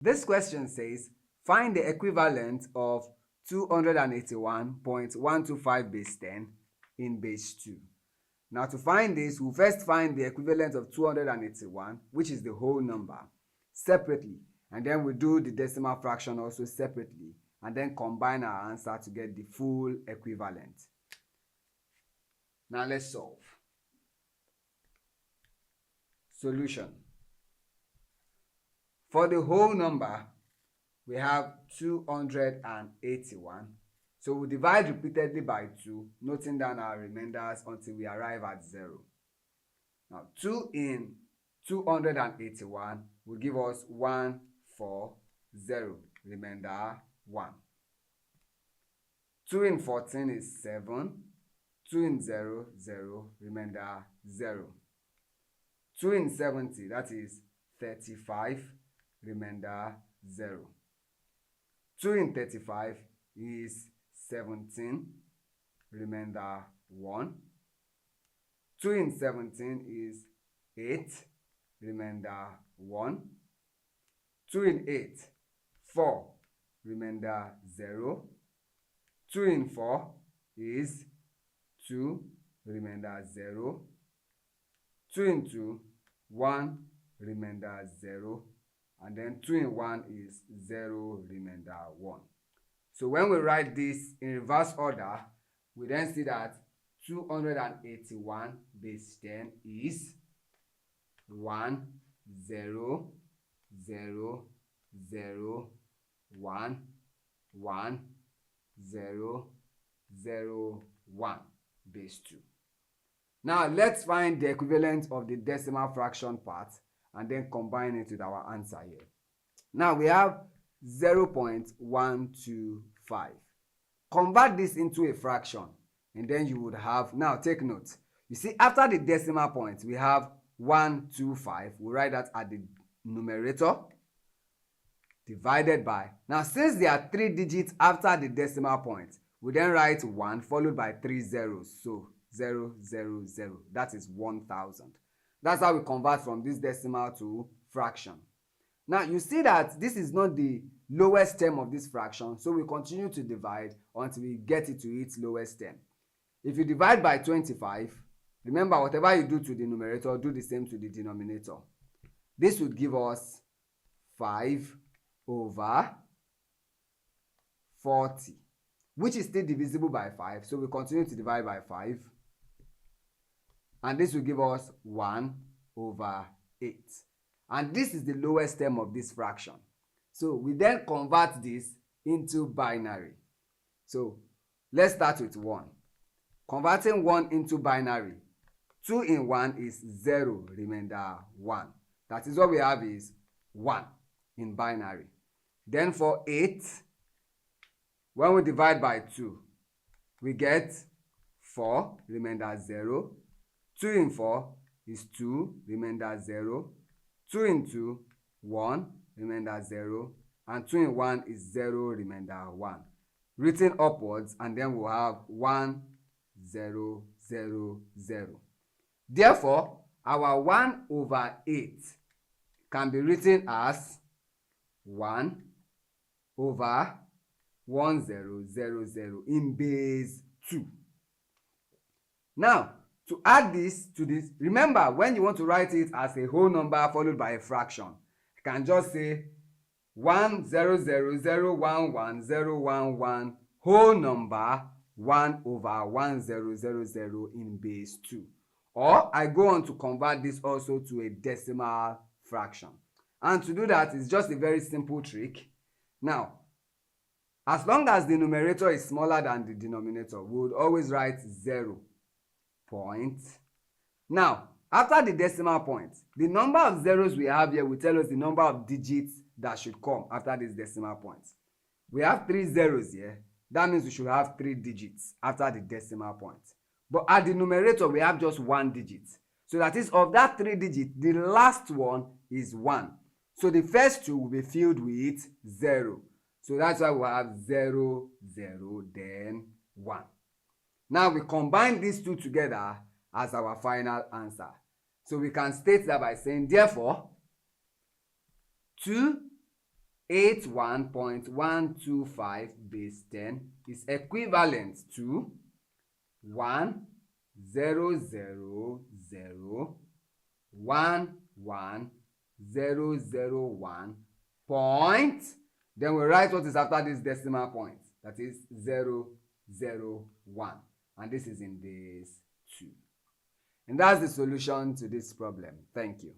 This question says, find the equivalent of 281.125 base 10 in base 2. Now to find this, we'll first find the equivalent of 281, which is the whole number, separately. And then we'll do the decimal fraction also separately. And then combine our answer to get the full equivalent. Now let's solve. Solution. For the whole number, we have 281. So we'll divide repeatedly by 2, noting down our remainders until we arrive at 0. Now 2 in 281 will give us 140, remainder 1. 2 in 14 is 7. 2 in 0, 0, remainder 0. 2 in 70, that is 35, remainder 0. 2 in 35 is 17, remainder 1. 2 in 17 is 8, remainder 1. 2 in 8, 4, remainder 0. 2 in 4 is 2, remainder 0. 2 in 2, 1, remainder 0. And then 2 in 1 is 0, remainder 1. So when we write this in reverse order, we then see that 281 base 10 is 1, 0, 0, 0, 1, 1, 0, 0, 1 base 2. Now let's find the equivalent of the decimal fraction part and then combine it with our answer here. Now we have 0.125. Convert this into a fraction and then you would have, now take note, you see after the decimal point we have 125. We write that at the numerator divided by, now since there are 3 digits after the decimal point, we then write 1 followed by 3 zeros, so 0, 0, 0, that is 1000. That's how we convert from this decimal to fraction. Now you see that this is not the lowest term of this fraction, so we continue to divide until we get it to its lowest term. If you divide by 25, remember whatever you do to the numerator, do the same to the denominator. This would give us 5 over 40, which is still divisible by 5, so we continue to divide by 5. And this will give us 1 over 8. And this is the lowest term of this fraction. So we then convert this into binary. So let's start with 1. Converting 1 into binary, 2 in 1 is 0, remainder 1. That is what we have is 1 in binary. Then for 8, when we divide by 2, we get 4, remainder 0. 2 in 4 is 2, remainder 0. 2 in 2, 1, remainder 0. And 2 in 1 is 0, remainder 1. Written upwards, and then we'll have 1, 0, 0, 0. Therefore, our 1 over 8 can be written as 1 over 1, 0, 0, 0 in base 2. Now, to add this to this, remember when you want to write it as a whole number followed by a fraction, you can just say 1, 0, 0, 0, 1, 1, 0, 1, 1, whole number 1 over 1, 0, 0, 0 in base 2. Or I go on to convert this also to a decimal fraction. And to do that is just a very simple trick. Now, as long as the numerator is smaller than the denominator, we would always write 0 point. Now, after the decimal point, the number of zeros we have here will tell us the number of digits that should come after this decimal point. We have 3 zeros here. That means we should have 3 digits after the decimal point. But at the numerator, we have just 1 digit. So that is, of that 3 digits, the last one is 1. So the first 2 will be filled with 0. So that's why we have 0, 0, then 1. Now we combine these two together as our final answer. So we can state that by saying, therefore, 2 81.125 base 10 is equivalent to 1,000,1,1001 point. Then we write what is after this decimal point. That is 001. And this is in base 2. And that's the solution to this problem. Thank you.